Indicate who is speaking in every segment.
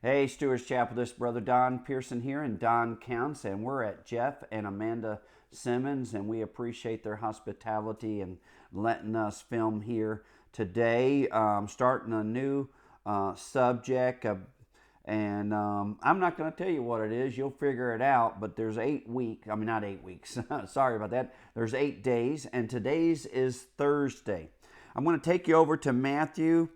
Speaker 1: Hey, Stewart's Chapel, this is Brother Don Pierson here in Don Counts, and we're at Jeff and Amanda Simmons, and we appreciate their hospitality and letting us film here today. Starting a new subject, and I'm not going to tell you what it is. You'll figure it out, but there's 8 weeks. I mean, not 8 weeks. Sorry about that. There's 8 days, and today's is Thursday. I'm going to take you over to Matthew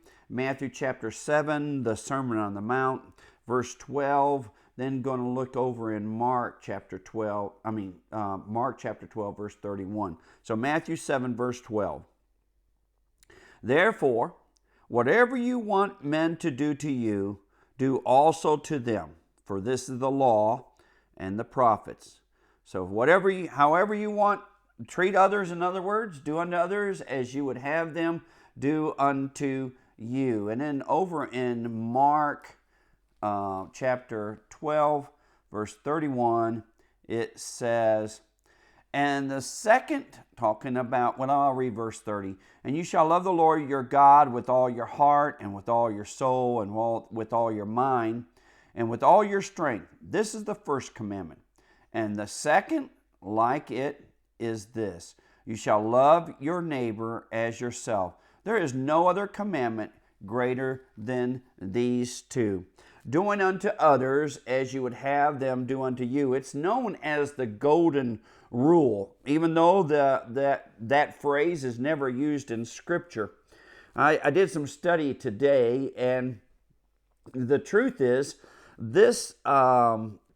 Speaker 1: chapter 7, the Sermon on the Mount, verse 12. Then going to look over in Mark chapter 12, verse 31. So Matthew 7, verse 12. Therefore, whatever you want men to do to you, do also to them, for this is the law and the prophets. So however you want, treat others, in other words, do unto others as you would have them do unto you. And then over in Mark chapter 12, verse 31, it says, and the second, talking about, well, I'll read verse 30. And you shall love the Lord your God with all your heart and with all your soul and with all your mind and with all your strength. This is the first commandment. And the second, like it, is this. You shall love your neighbor as yourself. There is no other commandment greater than these two. Doing unto others as you would have them do unto you. It's known as the golden rule, even though that phrase is never used in Scripture. I did some study today, and the truth is, this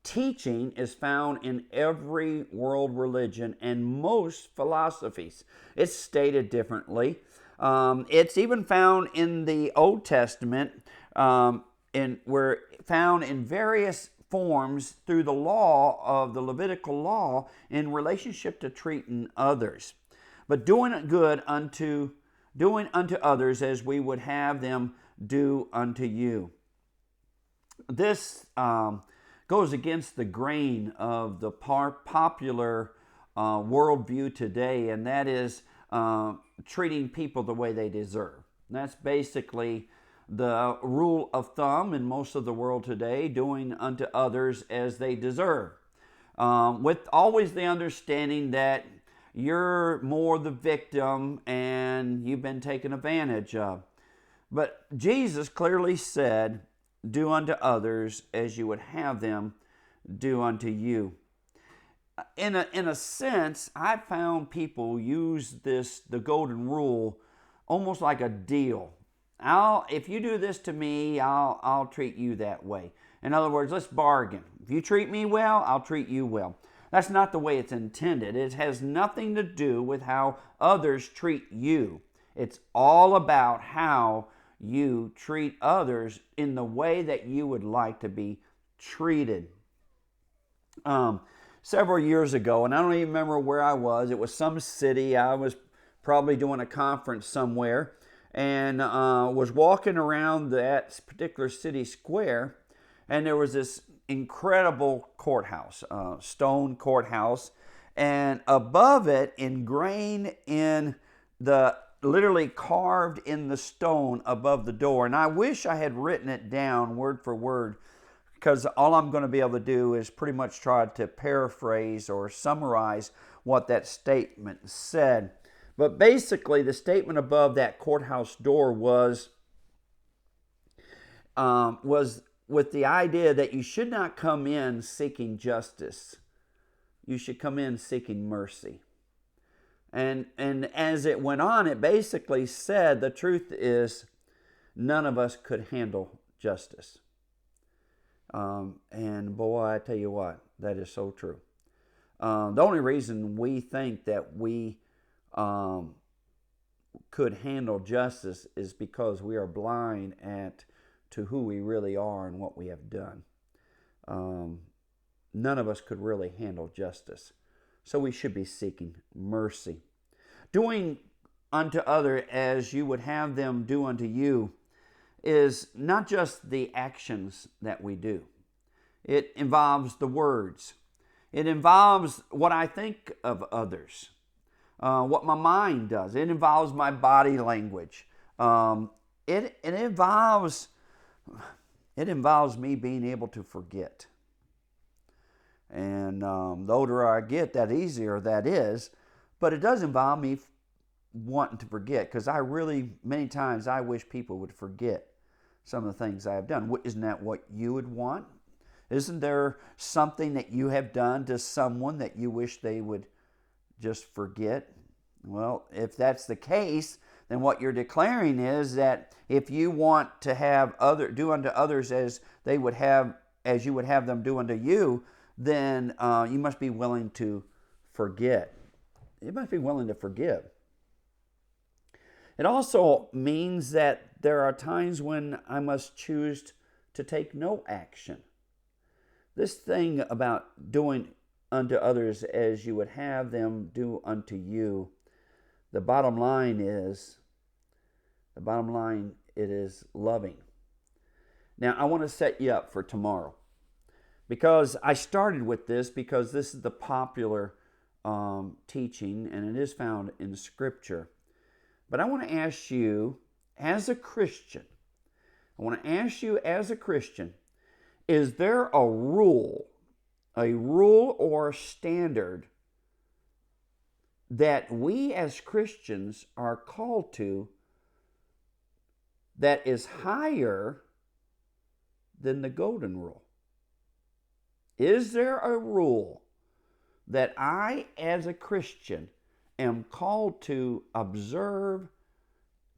Speaker 1: teaching is found in every world religion and most philosophies. It's stated differently. It's even found in the Old Testament, found in various forms through the law of the Levitical law in relationship to treating others. But doing unto others as we would have them do unto you. This goes against the grain of the popular worldview today, and that is treating people the way they deserve. That's basically the rule of thumb in most of the world today, doing unto others as they deserve, with always the understanding that you're more the victim and you've been taken advantage of. But Jesus clearly said, do unto others as you would have them do unto you. In a sense, I found people use the golden rule, almost like a deal. If you do this to me, I'll treat you that way. In other words, let's bargain. If you treat me well, I'll treat you well. That's not the way it's intended. It has nothing to do with how others treat you. It's all about how you treat others in the way that you would like to be treated. Several years ago, and I don't even remember where I was. It was some city. I was probably doing a conference somewhere, and was walking around that particular city square, and there was this incredible courthouse, stone courthouse, and above it, ingrained in literally carved in the stone above the door, and I wish I had written it down word for word, because all I'm going to be able to do is pretty much try to paraphrase or summarize what that statement said. But basically, the statement above that courthouse door was with the idea that you should not come in seeking justice. You should come in seeking mercy. And as it went on, it basically said the truth is none of us could handle justice. And boy, I tell you what, that is so true. The only reason we think that we could handle justice is because we are blind to who we really are and what we have done. None of us could really handle justice. So we should be seeking mercy. Doing unto others as you would have them do unto you is not just the actions that we do. It involves the words. It involves what I think of others, what my mind does. It involves my body language. It involves it involves me being able to forget. And the older I get, that easier that is. But it does involve me wanting to forget, because I really, many times, I wish people would forget some of the things I have done. Isn't that what you would want? Isn't there something that you have done to someone that you wish they would just forget? Well, if that's the case, then what you're declaring is that if you want to have do unto others as you would have them do unto you, then you must be willing to forget. You must be willing to forgive. It also means that there are times when I must choose to take no action. This thing about doing unto others as you would have them do unto you, the bottom line, it is loving. Now, I want to set you up for tomorrow, because I started with this because this is the popular teaching, and it is found in Scripture. But I want to ask you, as a Christian, is there a rule or standard that we as Christians are called to that is higher than the golden rule? Is there a rule that I, as a Christian, am called to observe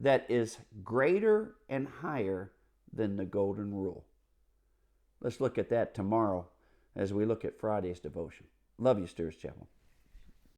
Speaker 1: that is greater and higher than the golden rule? Let's look at that tomorrow as we look at Friday's devotion. Love you, Stewart's Chapel.